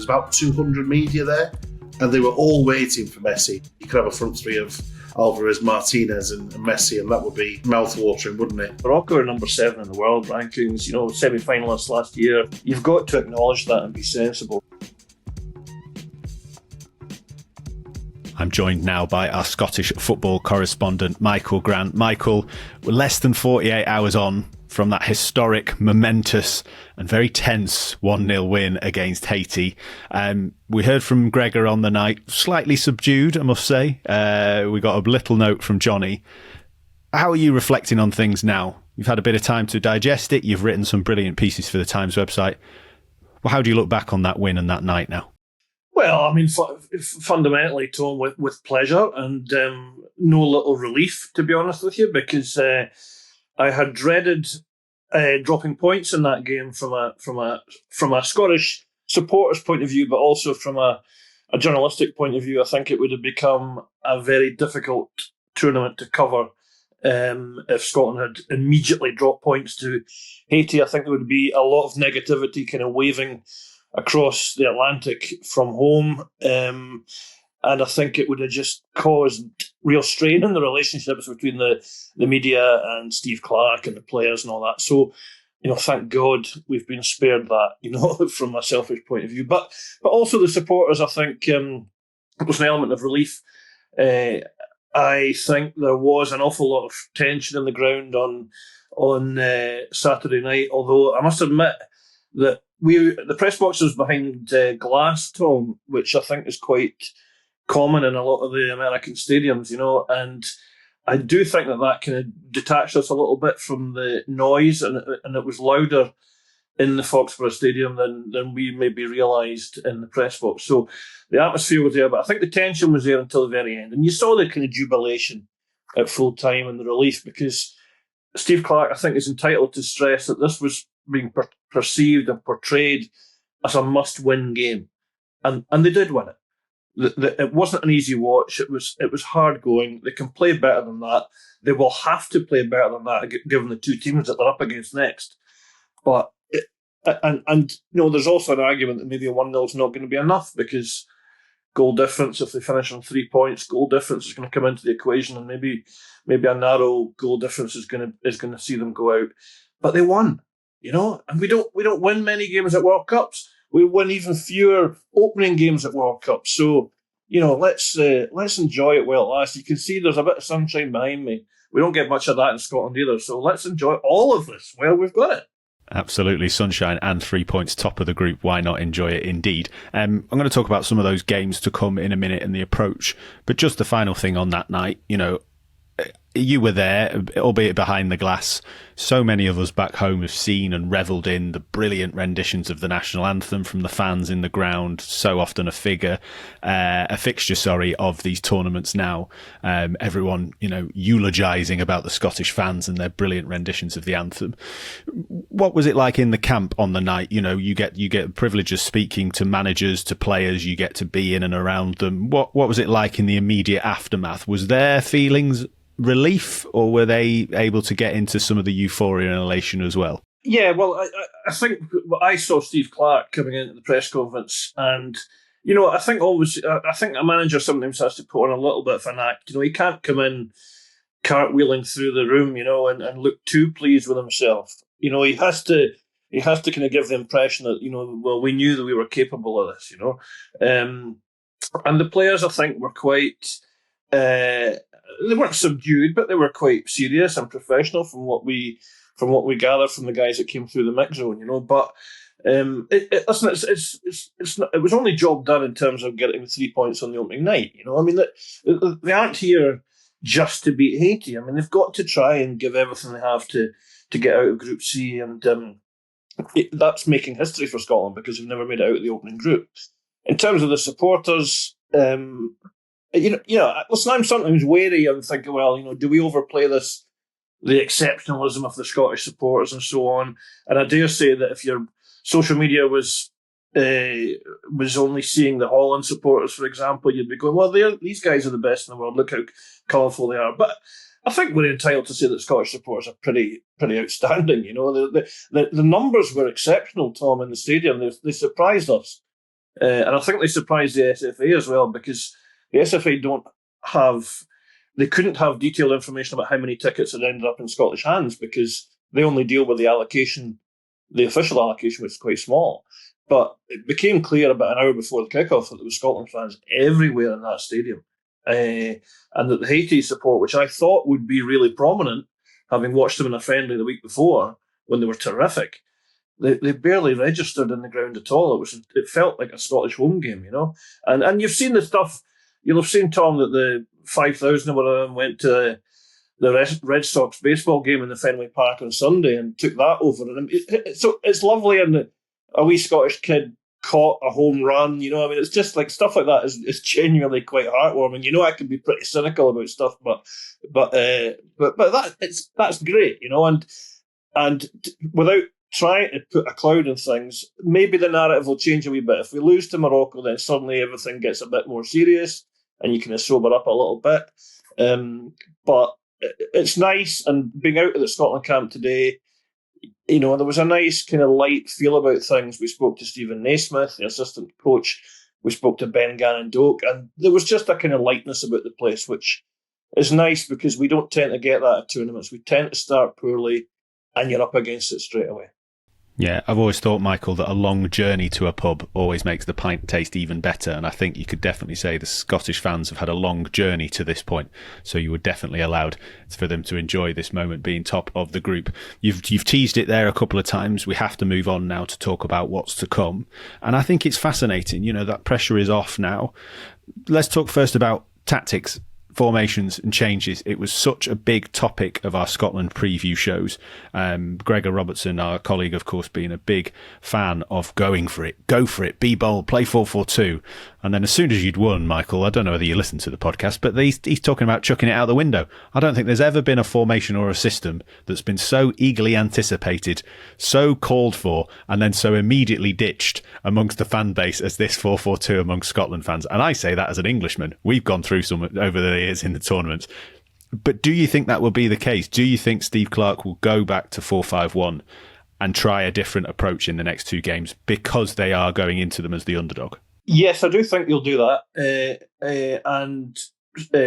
was about 200 media there, and they were all waiting for Messi. You could have a front three of Alvarez, Martinez and Messi, and that would be mouth-watering, wouldn't it? Morocco are number 7 in the world rankings, semi-finalists last year. You've got to acknowledge that and be sensible. I'm joined now by our Scottish football correspondent, Michael Grant. Michael, we're less than 48 hours on from that historic, momentous and very tense 1-0 win against Haiti. We heard from Gregor on the night, slightly subdued, I must say. We got a little note from Johnny. How are you reflecting on things now? You've had a bit of time to digest it. You've written some brilliant pieces for the Times website. Well, how do you look back on that win and that night now? Well, I mean, fundamentally, Tom, with pleasure and no little relief, to be honest with you, because I had dreaded dropping points in that game from a Scottish supporters' point of view, but also from a journalistic point of view. I think it would have become a very difficult tournament to cover if Scotland had immediately dropped points to Haiti. I think there would be a lot of negativity kind of waving across the Atlantic from home. And I think it would have just caused real strain in the relationships between the media and Steve Clarke and the players and all that. So, thank God we've been spared that, from a selfish point of view. But also the supporters, I think, was an element of relief. I think there was an awful lot of tension in the ground on Saturday night, although I must admit that the press box was behind glass, Tom, which I think is quite common in a lot of the American stadiums, and I do think that kind of detached us a little bit from the noise, and it was louder in the Foxborough Stadium than we maybe realised in the press box. So the atmosphere was there, but I think the tension was there until the very end. And you saw the kind of jubilation at full time and the relief, because Steve Clarke, I think, is entitled to stress that this was being perceived and portrayed as a must-win game. And they did win it. It wasn't an easy watch. It was hard going. They can play better than that. They will have to play better than that, given the two teams that they're up against next. But there's also an argument that maybe a 1-0 is not going to be enough, because goal difference, if they finish on 3 points, goal difference is going to come into the equation, and maybe a narrow goal difference is going to see them go out. But they won, and we don't win many games at World Cups. We win even fewer opening games at World Cups. So, let's enjoy it while it lasts. You can see there's a bit of sunshine behind me. We don't get much of that in Scotland either. So let's enjoy all of this while we've got it. Absolutely. Sunshine and 3 points, top of the group. Why not enjoy it indeed? I'm going to talk about some of those games to come in a minute and the approach. But just the final thing on that night, you were there, albeit behind the glass. So many of us back home have seen and revelled in the brilliant renditions of the national anthem from the fans in the ground. So often a fixture, of these tournaments now. Everyone, eulogising about the Scottish fans and their brilliant renditions of the anthem. What was it like in the camp on the night? You get the privilege of speaking to managers, to players. You get to be in and around them. What was it like in the immediate aftermath? Was there feelings relief, or were they able to get into some of the euphoria and elation as well? Yeah, well, I think I saw Steve Clarke coming into the press conference, and I think a manager sometimes has to put on a little bit of an act. He can't come in cartwheeling through the room, and look too pleased with himself. He has to kind of give the impression that we knew that we were capable of this. And the players, I think, were quite. They weren't subdued, but they were quite serious and professional from what we gathered from the guys that came through the mix zone, But listen, it was only job done in terms of getting the 3 points on the opening night. I mean, they aren't here just to beat Haiti. I mean, they've got to try and give everything they have to get out of Group C, and that's making history for Scotland, because they've never made it out of the opening group. In terms of the supporters, listen, I'm sometimes wary and thinking, do we overplay this, the exceptionalism of the Scottish supporters and so on? And I dare say that if your social media was only seeing the Holland supporters, for example, you'd be going, well, these guys are the best in the world. Look how colourful they are. But I think we're entitled to say that Scottish supporters are pretty outstanding. The numbers were exceptional, Tom, in the stadium. They surprised us. And I think they surprised the SFA as well, because the SFA they couldn't have detailed information about how many tickets had ended up in Scottish hands, because they only deal with the allocation, the official allocation, which is quite small. But it became clear about an hour before the kickoff that there was Scotland fans everywhere in that stadium. And that the Haiti support, which I thought would be really prominent, having watched them in a friendly the week before when they were terrific, they barely registered in the ground at all. It felt like a Scottish home game, you know. And you've seen the stuff. You'll have seen, Tom, that the 5,000 of them went to the Red Sox baseball game in the Fenway Park on Sunday and took that over. And so it's lovely, and a wee Scottish kid caught a home run. You know, I mean, it's just like stuff like that is genuinely quite heartwarming. You know, I can be pretty cynical about stuff, but that's great, you know. And without trying to put a cloud on things, maybe the narrative will change a wee bit. If we lose to Morocco, then suddenly everything gets a bit more serious, and you kind of sober up a little bit. But it's nice, and being out of the Scotland camp today, you know, there was a nice kind of light feel about things. We spoke to Stephen Naismith, the assistant coach. We spoke to Ben Gannon-Doak, and there was just a kind of lightness about the place, which is nice, because we don't tend to get that at tournaments. We tend to start poorly, and you're up against it straight away. Yeah, I've always thought, Michael, that a long journey to a pub always makes the pint taste even better, and I think you could definitely say the Scottish fans have had a long journey to this point, so you were definitely allowed for them to enjoy this moment being top of the group. You've teased it there a couple of times. We have to move on now to talk about what's to come, and I think it's fascinating. You know, that pressure is off now. Let's talk first about tactics, formations and changes. It was such a big topic of our Scotland preview shows. Gregor Robertson, our colleague, of course, being a big fan of going for it, go for it, be bold, play 4-4-2. And then as soon as you'd won, Michael, I don't know whether you listened to the podcast, but he's talking about chucking it out the window. I don't think there's ever been a formation or a system that's been so eagerly anticipated, so called for, and then so immediately ditched amongst the fan base as this 4-4-2 amongst Scotland fans. And I say that as an Englishman. We've gone through some over the years in the tournaments. But do you think that will be the case? Do you think Steve Clarke will go back to 4-5-1 and try a different approach in the next two games because they are going into them as the underdog? Yes, I do think he'll do that. And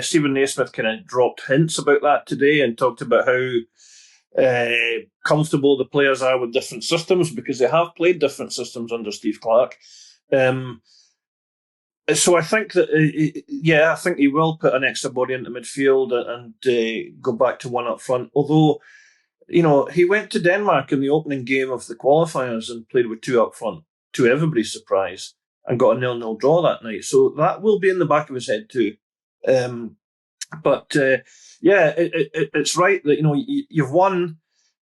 Stephen Naismith kind of dropped hints about that today and talked about how comfortable the players are with different systems, because they have played different systems under Steve Clarke. So I think that, I think he will put an extra body into midfield and go back to one up front. Although, you know, he went to Denmark in the opening game of the qualifiers and played with two up front, to everybody's surprise, and got a 0-0 draw that night. So that will be in the back of his head too. It's right that, you know, you've won,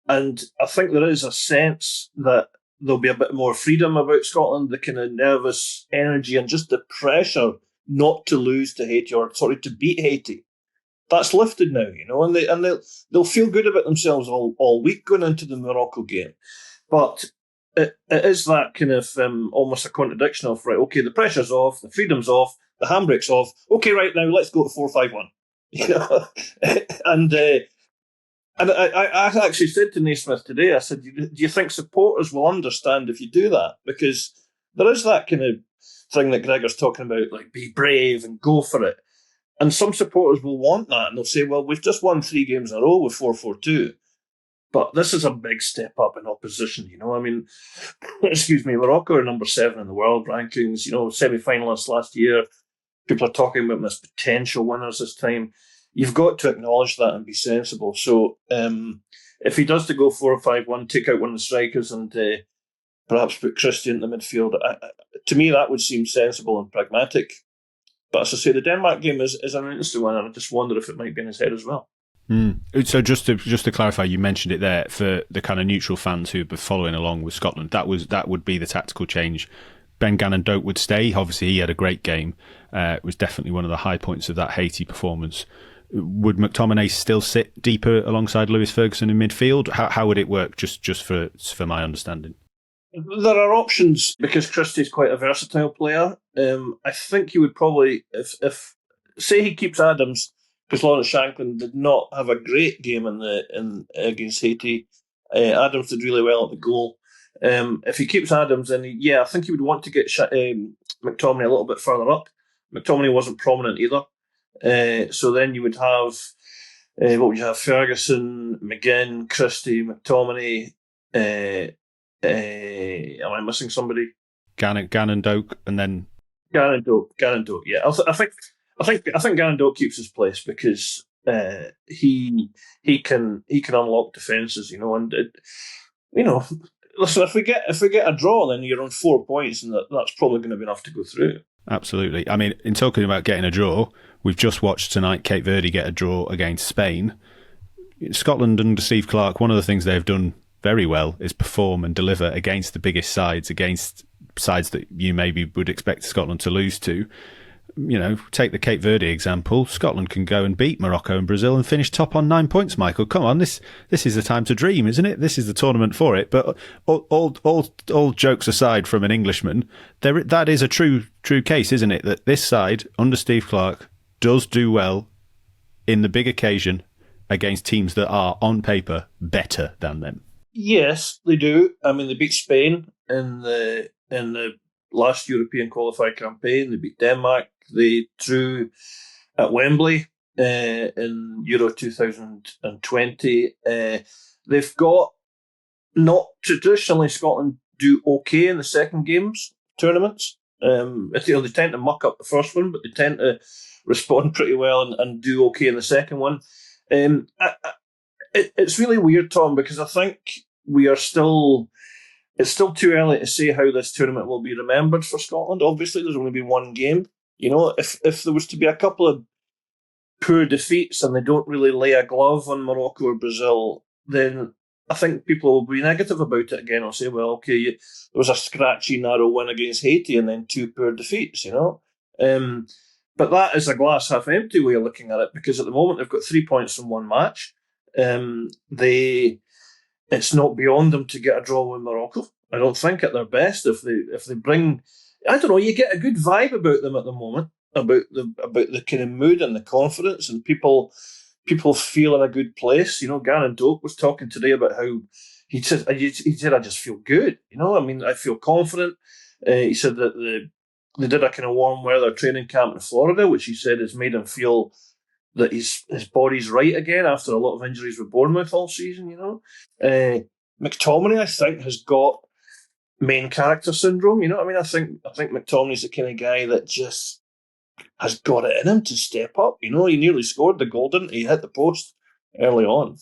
and I think there is a sense that there'll be a bit more freedom about Scotland, the kind of nervous energy and just the pressure not to lose to Haiti, or sorry, to beat Haiti. That's lifted now, you know, and they'll feel good about themselves all week going into the Morocco game. But it is that kind of almost a contradiction of, right, okay, the pressure's off, the freedom's off, the handbrake's off. Okay, right, now let's go to 4-5-1. You know, and I actually said to Naismith today, I said, do you think supporters will understand if you do that? Because there is that kind of thing that Gregor's talking about, like be brave and go for it. And some supporters will want that, and they'll say, well, we've just won 3 games in a row with 4-4-2. But this is a big step up in opposition, you know. I mean, excuse me, Morocco are number 7 in the world rankings, you know, semi-finalists last year. People are talking about them as potential winners this time. You've got to acknowledge that and be sensible. So if he does to go 4-5-1, take out one of the strikers and perhaps put Christie in the midfield, to me that would seem sensible and pragmatic. But as I say, the Denmark game is an interesting one, and I just wonder if it might be in his head as well. So just to clarify, you mentioned it there for the kind of neutral fans who've been following along with Scotland. That would be the tactical change. Ben Gannon-Doak would stay. Obviously, he had a great game. It was definitely one of the high points of that Haiti performance. Would McTominay still sit deeper alongside Lewis Ferguson in midfield? How would it work? Just for my understanding. There are options, because Christie's quite a versatile player. I think he would probably, if say he keeps Adams, because Lawrence Shankland did not have a great game against Haiti. Adams did really well at the goal. If he keeps Adams, then I think he would want to get McTominay a little bit further up. McTominay wasn't prominent either. So then you would have, what would you have? Ferguson, McGinn, Christie, McTominay. Am I missing somebody? Gannon-Doak, and then Gannon-Doak. Yeah, I think Gannon-Doak keeps his place because he can unlock defences, and listen, if we get a draw, then you're on 4 points, and that's probably going to be enough to go through. Absolutely. I mean, in talking about getting a draw, we've just watched tonight Cape Verde get a draw against Spain. Scotland under Steve Clarke, one of the things they've done very well is perform and deliver against the biggest sides, against sides that you maybe would expect Scotland to lose to. Take the Cape Verde example. Scotland can go and beat Morocco and Brazil and finish top on 9 points, Michael. Come on, this is the time to dream, isn't it? This is the tournament for it. But all jokes aside from an Englishman, that is a true case, isn't it? That this side, under Steve Clarke, does do well in the big occasion against teams that are, on paper, better than them. Yes, they do. I mean, they beat Spain in the last European qualified campaign. They beat Denmark. They drew at Wembley in Euro 2020. They've got, not traditionally, Scotland do okay in the second games tournaments. They tend to muck up the first one, but they tend to respond pretty well and do okay in the second one. It's really weird, Tom, because I think it's still too early to say how this tournament will be remembered for Scotland. Obviously, there's only been one game. If there was to be a couple of poor defeats and they don't really lay a glove on Morocco or Brazil, then I think people will be negative about it again. I'll say, well, okay, there was a scratchy, narrow win against Haiti and then two poor defeats, But that is a glass half empty way of looking at it, because at the moment they've got 3 points from one match. It's not beyond them to get a draw with Morocco. I don't think at their best if they bring, I don't know, you get a good vibe about them at the moment, about the kind of mood and the confidence, and people feel in a good place. Gannon-Doak was talking today about how he said I just feel good. I feel confident. He said that they did a kind of warm weather training camp in Florida, which he said has made him feel that his body's right again after a lot of injuries with Bournemouth all season. McTominay, I think, has got main character syndrome. I think McTominay's the kind of guy that just has got it in him to step up. He nearly scored the goal, didn't he? He hit the post early on.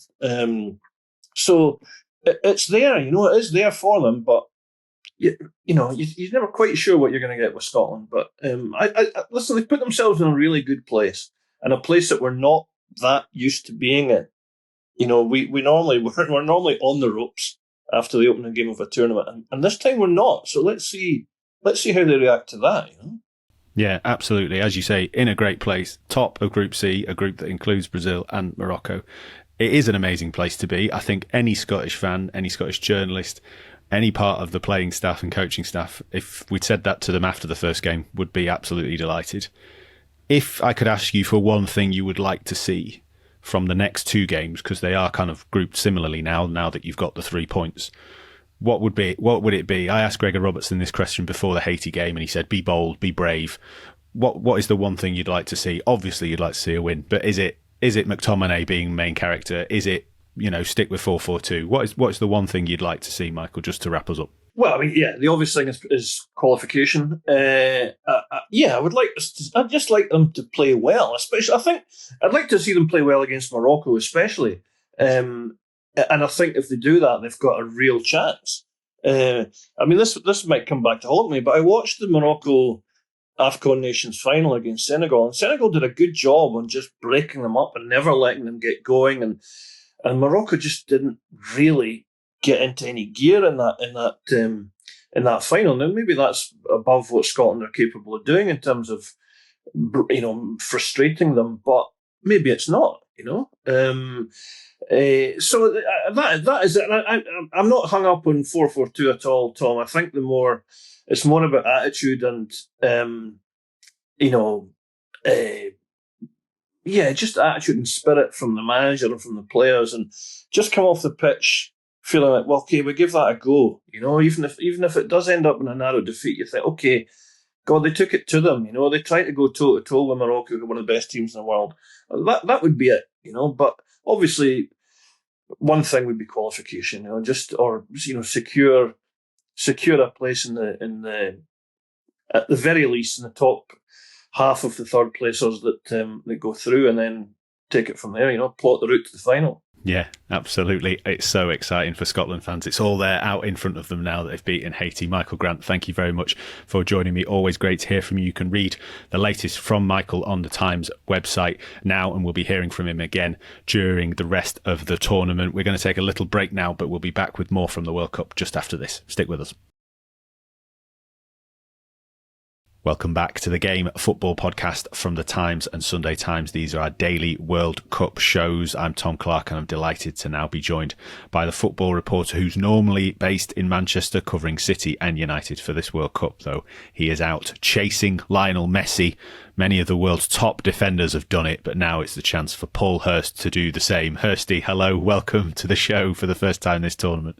So it's there. It is there for them, but you're never quite sure what you're going to get with Scotland. But listen, they put themselves in a really good place, and a place that we're not that used to being in. We're normally on the ropes after the opening game of a tournament, and this time we're not. So let's see how they react to that. Yeah, absolutely. As you say, in a great place, top of Group C, a group that includes Brazil and Morocco. It is an amazing place to be. I think any Scottish fan, any Scottish journalist, any part of the playing staff and coaching staff, if we'd said that to them after the first game, would be absolutely delighted. If I could ask you for one thing you would like to see from the next two games, because they are kind of grouped similarly now that you've got the 3 points, what would it be? I asked Gregor Robertson this question before the Haiti game, and he said, be bold, be brave. What is the one thing you'd like to see? Obviously, you'd like to see a win, but is it McTominay being main character? Is it, stick with 4-4-2? What is the one thing you'd like to see, Michael, just to wrap us up? Well, the obvious thing is qualification. I'd just like them to play well. Especially, I think I'd like to see them play well against Morocco, especially. And I think if they do that, they've got a real chance. This might come back to haunt me, but I watched the Morocco AFCON Nations final against Senegal, and Senegal did a good job on just breaking them up and never letting them get going, and Morocco just didn't really get into any gear in that final. Now maybe that's above what Scotland are capable of doing in terms of frustrating them, but maybe it's not. So that is it. I'm not hung up on 4-4-2 at all, Tom. I think it's more about attitude and just attitude and spirit from the manager and from the players, and just come off the pitch feeling like, well, okay, we give that a go. Even if it does end up in a narrow defeat, you think, okay, God, they took it to them. They tried to go toe to toe with Morocco, who are one of the best teams in the world. That would be it. But obviously, one thing would be qualification. Secure a place in the at the very least in the top half of the third placers that go through, and then take it from there. Plot the route to the final. Yeah, absolutely. It's so exciting for Scotland fans. It's all there out in front of them now that they've beaten Haiti. Michael Grant, thank you very much for joining me. Always great to hear from you. You can read the latest from Michael on the Times website now, and we'll be hearing from him again during the rest of the tournament. We're going to take a little break now, but we'll be back with more from the World Cup just after this. Stick with us. Welcome back to the Game Football Podcast from the Times and Sunday Times. These are our daily World Cup shows. I'm Tom Clarke, and I'm delighted to now be joined by the football reporter who's normally based in Manchester covering City and United for this World Cup, though he is out chasing Lionel Messi. Many of the world's top defenders have done it, but now it's the chance for Paul Hirst to do the same. Hirsty, hello, welcome to the show for the first time this tournament.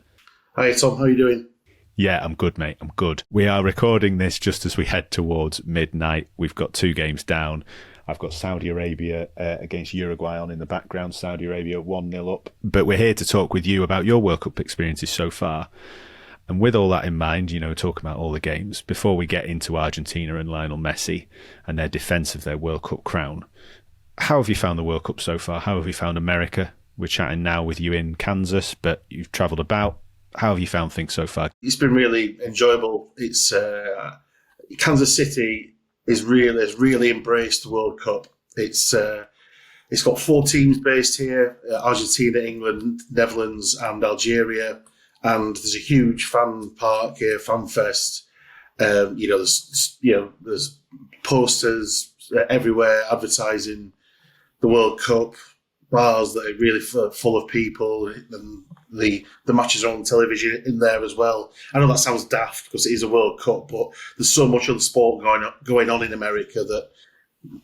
Hi Tom, how are you doing? Yeah, I'm good, mate. I'm good. We are recording this just as we head towards midnight. We've got 2 games down. I've got Saudi Arabia against Uruguay on in the background. Saudi Arabia 1-0 up. But we're here to talk with you about your World Cup experiences so far. And with all that in mind, talk about all the games, before we get into Argentina and Lionel Messi and their defence of their World Cup crown, how have you found the World Cup so far? How have you found America? We're chatting now with you in Kansas, but you've travelled about. How have you found things so far? It's been really enjoyable. It's Kansas City has really embraced the World Cup. It's got 4 teams based here: Argentina, England, Netherlands, and Algeria. And there's a huge fan park here, fan fest. There's posters everywhere advertising the World Cup. Bars that are really full of people, and the matches are on television in there as well. I know that sounds daft because it is a World Cup, but there's so much other sport going on in America that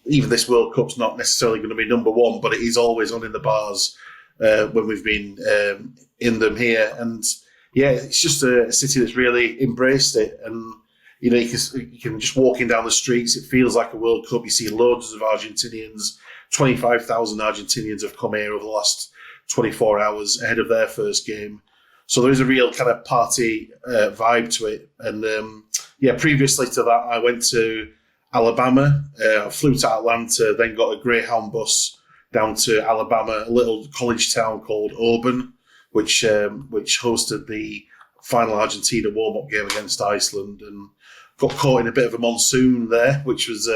even this World Cup's not necessarily going to be number one, but it is always on in the bars when we've been in them here. And yeah, it's just a city that's really embraced it. And you can just walking down the streets, it feels like a World Cup. You see loads of Argentinians. 25,000 Argentinians have come here over the last 24 hours ahead of their first game. So there is a real kind of party vibe to it. And previously to that, I went to Alabama, flew to Atlanta, then got a Greyhound bus down to Alabama, a little college town called Auburn, which hosted the final Argentina warm-up game against Iceland, and got caught in a bit of a monsoon there, which was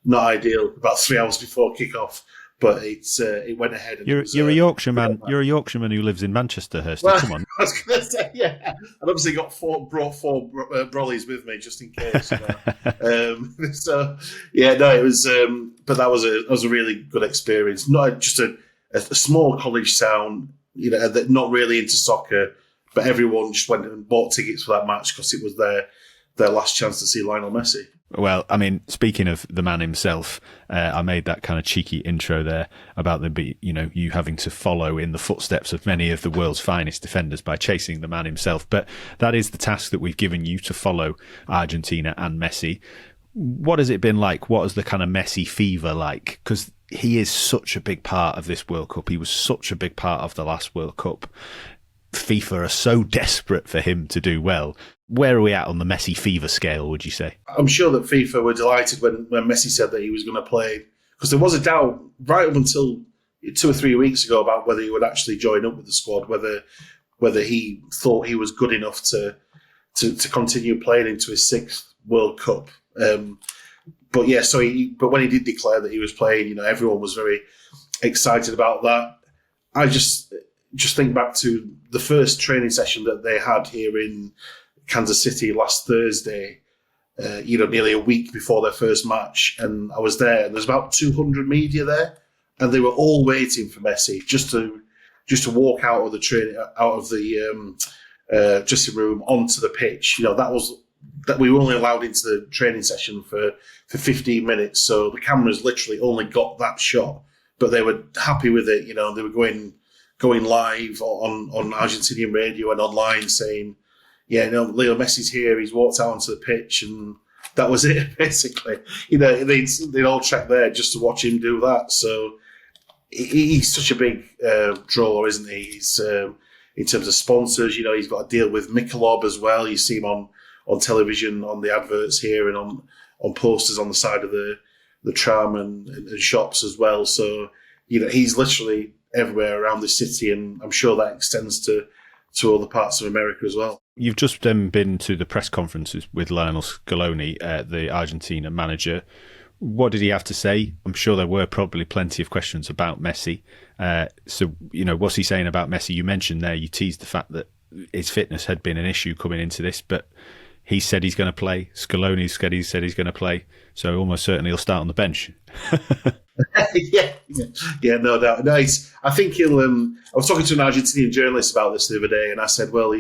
not ideal about 3 hours before kickoff, but it went ahead. And you're a Yorkshireman. You're a Yorkshireman who lives in Manchester, Hirst. Well, come on. I was going to say, yeah. I obviously brought four brollies with me just in case. It was. But that was a really good experience. Not just a small college town, that not really into soccer, but everyone just went and bought tickets for that match because it was their last chance to see Lionel Messi. Well, I mean, speaking of the man himself, I made that kind of cheeky intro there about you having to follow in the footsteps of many of the world's finest defenders by chasing the man himself. But that is the task that we've given you, to follow Argentina and Messi. What has it been like? What is the kind of Messi-fever like? Because he is such a big part of this World Cup. He was such a big part of the last World Cup. FIFA are so desperate for him to do well. Where are we at on the Messi-fever scale, would you say? I'm sure that FIFA were delighted when Messi said that he was going to play, because there was a doubt right up until 2 or 3 weeks ago about whether he would actually join up with the squad, whether he thought he was good enough to continue playing into his 6th World Cup. But when he did declare that he was playing, everyone was very excited about that. I just think back to the first training session that they had here in Kansas City last Thursday, nearly a week before their first match, and I was there, and there's about 200 media there, and they were all waiting for Messi just to walk out of the dressing room onto the pitch. That we were only allowed into the training session for 15 minutes, so the cameras literally only got that shot, but they were happy with it. They were going going live on Argentinian radio and online saying, yeah, no, Leo Messi's here. He's walked out onto the pitch, and that was it, basically. They'd all track there just to watch him do that. So he's such a big draw, isn't he? He's in terms of sponsors, he's got a deal with Michelob as well. You see him on television, on the adverts here, and on posters on the side of the tram and shops as well. So, he's literally everywhere around the city, and I'm sure that extends to other parts of America as well. You've just been to the press conferences with Lionel Scaloni, the Argentina manager. What did he have to say? I'm sure there were probably plenty of questions about Messi. So, what's he saying about Messi? You mentioned there, you teased the fact that his fitness had been an issue coming into this, but he said he's going to play. Scaloni said he's going to play. So almost certainly he'll start on the bench. yeah, no doubt. No, I think he'll. I was talking to an Argentinian journalist about this the other day, and I said, well,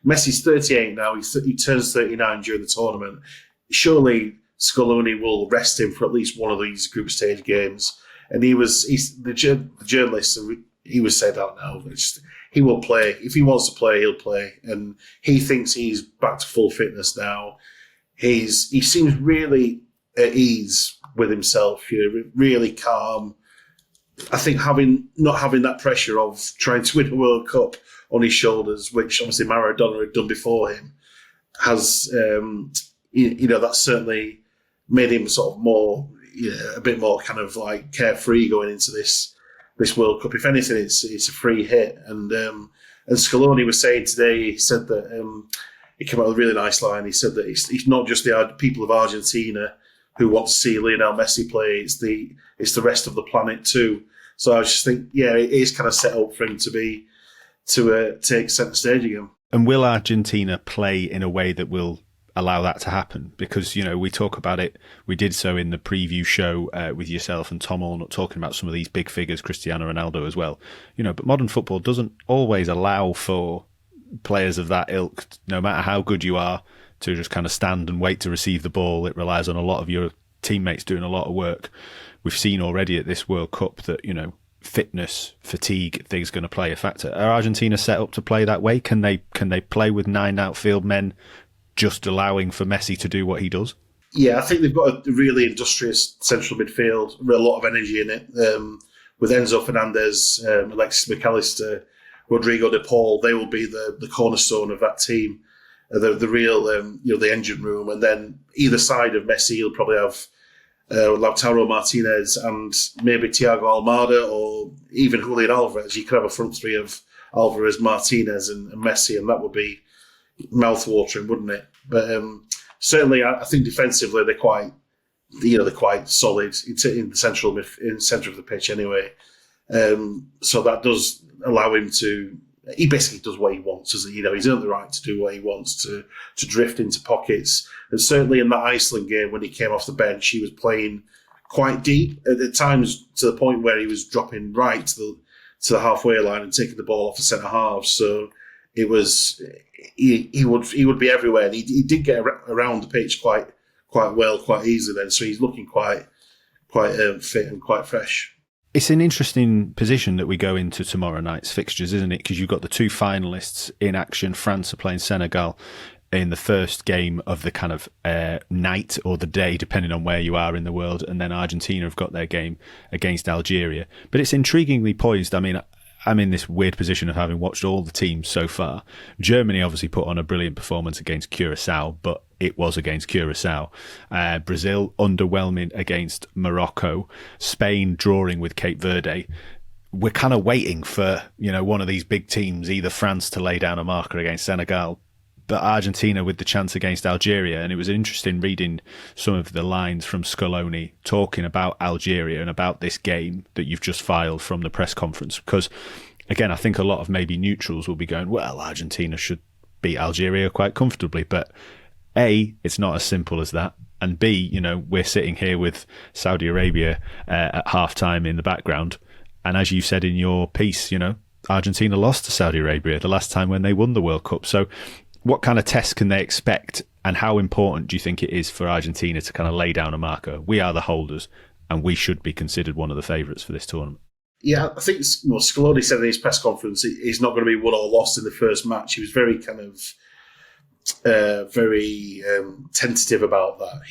Messi's 38 now. He turns 39 during the tournament. Surely Scaloni will rest him for at least one of these group stage games. And the journalist, he was saying, "Oh no, he will play. If he wants to play, he'll play." And he thinks he's back to full fitness now. He seems really at ease with himself, really calm. I think not having that pressure of trying to win a World Cup on his shoulders, which obviously Maradona had done before him, has that's certainly made him sort of more, a bit more kind of like carefree going into this World Cup. If anything, it's a free hit. And Scaloni was saying today, he said that he came out with a really nice line. He said that it's not just the people of Argentina who want to see Lionel Messi play. It's the rest of the planet too. So I just think, it is kind of set up for him to take centre stage again. And will Argentina play in a way that will allow that to happen? Because, we talk about it. We did so in the preview show with yourself and Tom Allnutt, talking about some of these big figures, Cristiano Ronaldo as well. But modern football doesn't always allow for players of that ilk, no matter how good you are, to just kind of stand and wait to receive the ball. It relies on a lot of your teammates doing a lot of work. We've seen already at this World Cup that, fitness, fatigue, things going to play a factor. Are Argentina set up to play that way? Can they play with 9 outfield men, just allowing for Messi to do what he does? Yeah, I think they've got a really industrious central midfield, a lot of energy in it. With Enzo Fernandez, Alexis McAllister, Rodrigo de Paul, they will be the cornerstone of that team. The real, the engine room. And then either side of Messi, you'll probably have Lautaro Martinez and maybe Thiago Almada, or even Julian Alvarez. You could have a front three of Alvarez, Martinez and Messi, and that would be mouth-watering, wouldn't it? But certainly, I think defensively they're quite solid in the centre of the pitch anyway. So that does allow him to. He basically does what he wants, doesn't he? He's earned the right to do what he wants, to drift into pockets. And certainly in that Iceland game, when he came off the bench, he was playing quite deep at times, to the point where he was dropping right to the halfway line and taking the ball off the centre half. So it was he would be everywhere, and he did get around the pitch quite well, quite easily then. So he's looking quite fit and quite fresh. It's an interesting position that we go into tomorrow night's fixtures, isn't it? Because you've got the 2 finalists in action. France are playing Senegal in the first game of the kind of night or the day, depending on where you are in the world. And then Argentina have got their game against Algeria. But it's intriguingly poised. I mean, I'm in this weird position of having watched all the teams so far. Germany obviously put on a brilliant performance against Curacao, but it was against Curacao. Brazil underwhelming against Morocco. Spain drawing with Cape Verde. We're kind of waiting for, one of these big teams, either France to lay down a marker against Senegal, but Argentina with the chance against Algeria. And it was interesting reading some of the lines from Scaloni talking about Algeria and about this game that you've just filed from the press conference. Because, again, I think a lot of maybe neutrals will be going, well, Argentina should beat Algeria quite comfortably. But A, it's not as simple as that. And B, we're sitting here with Saudi Arabia at halftime in the background. And as you said in your piece, Argentina lost to Saudi Arabia the last time when they won the World Cup. So what kind of tests can they expect, and how important do you think it is for Argentina to kind of lay down a marker? We are the holders, and we should be considered one of the favourites for this tournament. Yeah, I think Scaloni said in his press conference he's not going to be won or lost in the first match. He was very kind of very tentative about that.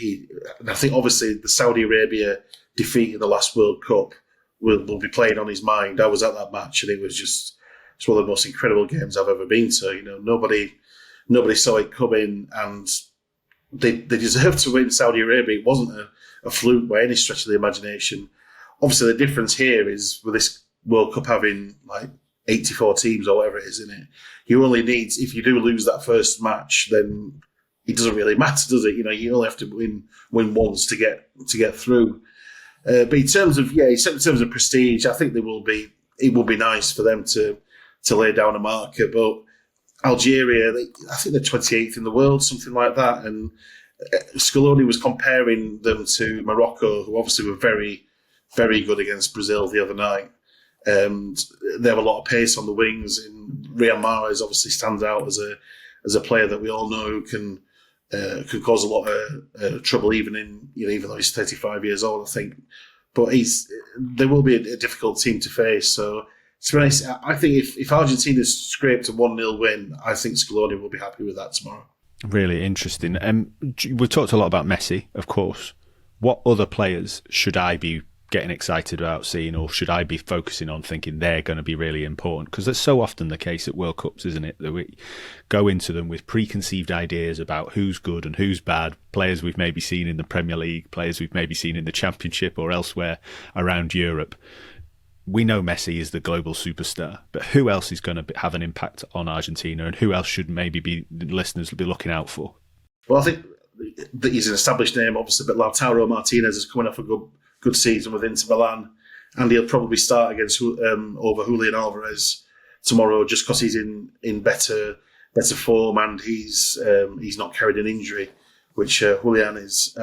And I think obviously the Saudi Arabia defeat in the last World Cup will be playing on his mind. I was at that match and it's one of the most incredible games I've ever been to. Nobody saw it coming, and they deserved to win Saudi Arabia. It wasn't a fluke by any stretch of the imagination. Obviously, the difference here is with this World Cup having like 84 teams or whatever it is in it, you only need, if you do lose that first match, then it doesn't really matter, does it? You only have to win once to get through. But in terms of prestige, I think it will be nice for them to lay down a marker. But Algeria, I think they're 28th in the world, something like that. And Scaloni was comparing them to Morocco, who obviously were very, very good against Brazil the other night. They have a lot of pace on the wings, and Riyad Mahrez obviously stands out as a player that we all know can cause a lot of trouble, even though he's 35 years old, I think. But there will be a difficult team to face. So to be honest, I think if Argentina scraped a 1-0 win, I think Scaloni will be happy with that tomorrow. Really interesting. We've talked a lot about Messi, of course. What other players should I be getting excited about seeing, or should I be focusing on thinking they're going to be really important? Because that's so often the case at World Cups, isn't it? That we go into them with preconceived ideas about who's good and who's bad, players we've maybe seen in the Premier League, players we've maybe seen in the Championship or elsewhere around Europe. We know Messi is the global superstar, but who else is going to have an impact on Argentina, and who else should maybe the listeners be looking out for? Well, I think that he's an established name, obviously, but Lautaro Martinez is coming off a good season with Inter Milan, and he'll probably start over Julian Alvarez tomorrow, just because he's in better form, and he's not carried an injury, which Julian is.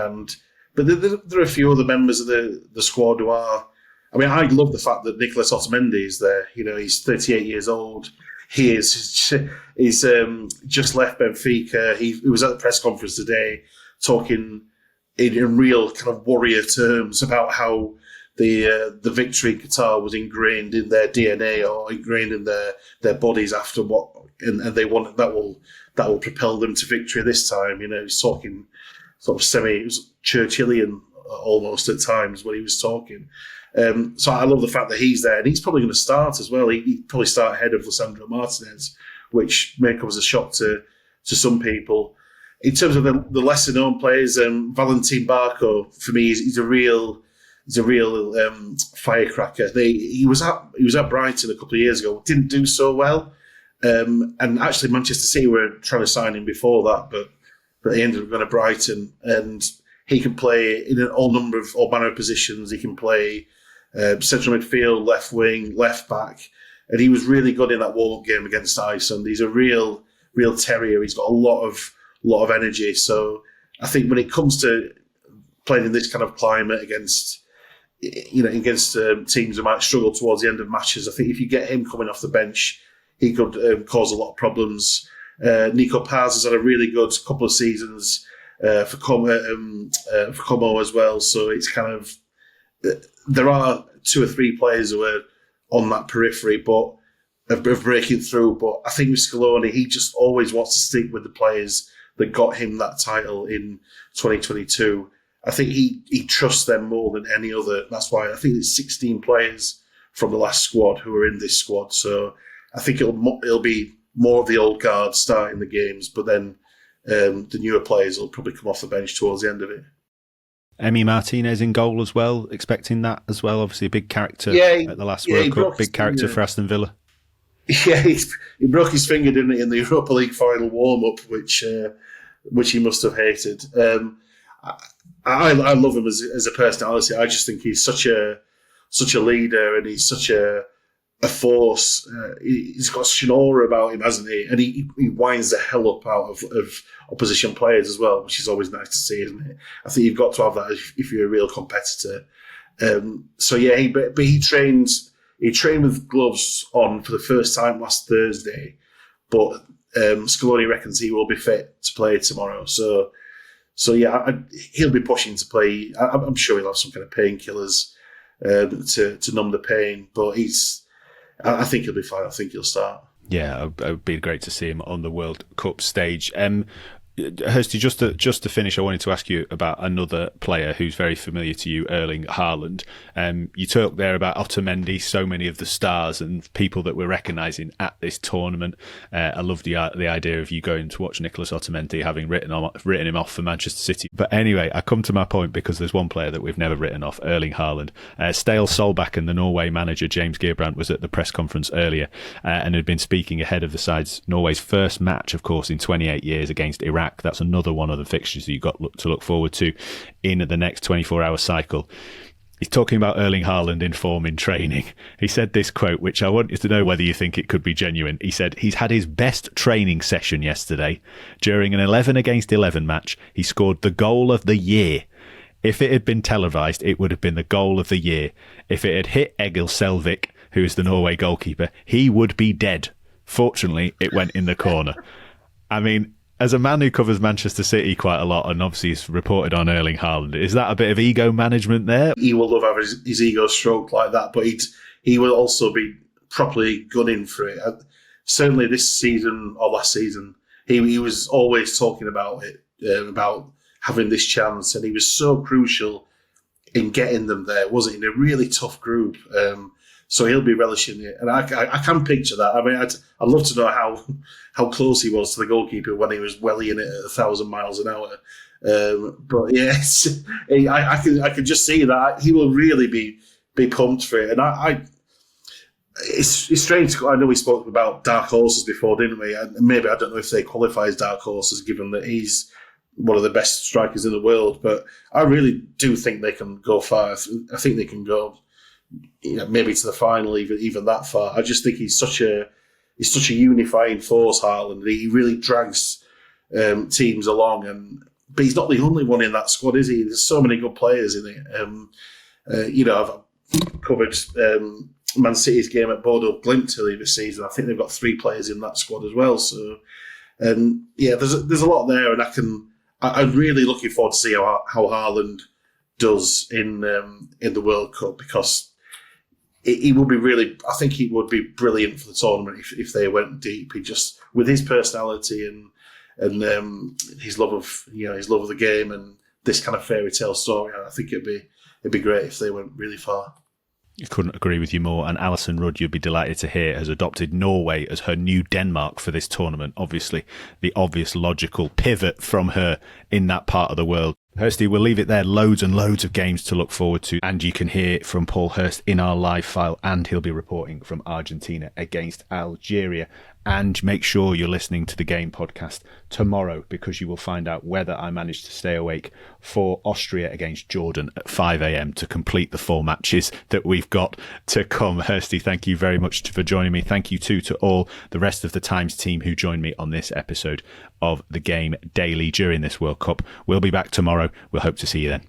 But there are a few other members of the squad who are. I mean, I love the fact that Nicolas Otamendi is there. He's 38 years old. He's just left Benfica. He was at the press conference today talking in real kind of warrior terms about how the victory in Qatar was ingrained in their DNA or ingrained in their bodies after what, and they want that will propel them to victory this time. He's talking sort of Churchillian almost at times when he was talking. So I love the fact that he's there, and he's probably going to start as well. He'd probably start ahead of Lisandro Martinez, which may come as a shock to some people. In terms of the lesser known players, Valentin Barco for me he's a real firecracker. He was at Brighton a couple of years ago, didn't do so well, and actually Manchester City were trying to sign him before that, but they ended up going to Brighton, and he can play in all manner of positions. He can play central midfield, left wing, left back, and he was really good in that warm-up game against Iceland. He's a real terrier. He's got a lot of energy. So I think when it comes to playing in this kind of climate against teams who might struggle towards the end of matches, I think if you get him coming off the bench, he could cause a lot of problems. Nico Paz has had a really good couple of seasons for Como as well. So it's kind of, there are 2 or 3 players who are on that periphery, but of breaking through. But I think with Scaloni, he just always wants to stick with the players that got him that title in 2022. I think he trusts them more than any other. That's why I think it's 16 players from the last squad who are in this squad. So I think it'll be more of the old guard starting the games, but then the newer players will probably come off the bench towards the end of it. Emi Martinez in goal as well, expecting that as well. Obviously a big character at the last World Cup, big character for Aston Villa. Yeah, he broke his finger, didn't he, in the Europa League final warm-up, which he must have hated. I love him as a personality. I just think he's such a leader, and he's such a force. He's got such an aura about him, hasn't he? And he winds the hell up out of opposition players as well, which is always nice to see, isn't it? I think you've got to have that if you're a real competitor. So yeah, he trained with gloves on for the first time last Thursday, but Scaloni reckons he will be fit to play tomorrow. So yeah, he'll be pushing to play. I'm sure he'll have some kind of painkillers to numb the pain. But I think he'll be fine. I think he'll start. Yeah, it would be great to see him on the World Cup stage. Hirsty, just to finish, I wanted to ask you about another player who's very familiar to you, Erling Haaland. You talked there about Otamendi, so many of the stars and people that we're recognising at this tournament. I love the idea of you going to watch Nicolas Otamendi, having written him off for Manchester City. But anyway, I come to my point because there's one player that we've never written off, Erling Haaland. Stale Solbakken and the Norway manager James Gearbrandt was at the press conference earlier and had been speaking ahead of Norway's first match, of course, in 28 years against Iraq. That's another one of the fixtures that you've got to look forward to in the next 24-hour cycle. He's talking about Erling Haaland in form in training. He said this quote, which I want you to know whether you think it could be genuine. He said, he's had his best training session yesterday. During an 11 against 11 match, he scored the goal of the year. If it had been televised, it would have been the goal of the year. If it had hit Egil Selvik, who is the Norway goalkeeper, he would be dead. Fortunately, it went in the corner. I mean, as a man who covers Manchester City quite a lot and obviously has reported on Erling Haaland, is that a bit of ego management there? He will love having his ego stroked like that, but he will also be properly gunning for it. Certainly this season or last season, he was always talking about it, about having this chance, and he was so crucial in getting them there, wasn't he? In a really tough group. So he'll be relishing it. And I can picture that. I mean, I'd love to know how close he was to the goalkeeper when he was wellying it at 1,000 miles an hour. But yes, I can just see that he will really be pumped for it. And it's strange. I know we spoke about dark horses before, didn't we? And maybe I don't know if they qualify as dark horses, given that he's one of the best strikers in the world. But I really do think they can go far. I think they can go, maybe to the final, even that far. I just think he's such a unifying force, Haaland. He really drags teams along, but he's not the only one in that squad, is he? There's so many good players in it. I've covered Man City's game at Bodo Glimt earlier this season. I think they've got 3 players in that squad as well. So, there's a lot there, and I'm really looking forward to see how Haaland does in the World Cup, because he would be really. I think he would be brilliant for the tournament if they went deep. He just, with his personality and his love of the game and this kind of fairy tale story, I think it'd be great if they went really far. I couldn't agree with you more. And Alison Rudd, you'd be delighted to hear, has adopted Norway as her new Denmark for this tournament. Obviously, the obvious logical pivot from her in that part of the world. Hirsty, we'll leave it there. Loads and loads of games to look forward to. And you can hear from Paul Hirst in our live file. And he'll be reporting from Argentina against Algeria. And make sure you're listening to the Game podcast tomorrow, because you will find out whether I managed to stay awake for Austria against Jordan at 5 a.m. to complete the 4 matches that we've got to come. Hirsty, thank you very much for joining me. Thank you too to all the rest of the Times team who joined me on this episode of the Game Daily during this World Cup. We'll be back tomorrow. We'll hope to see you then.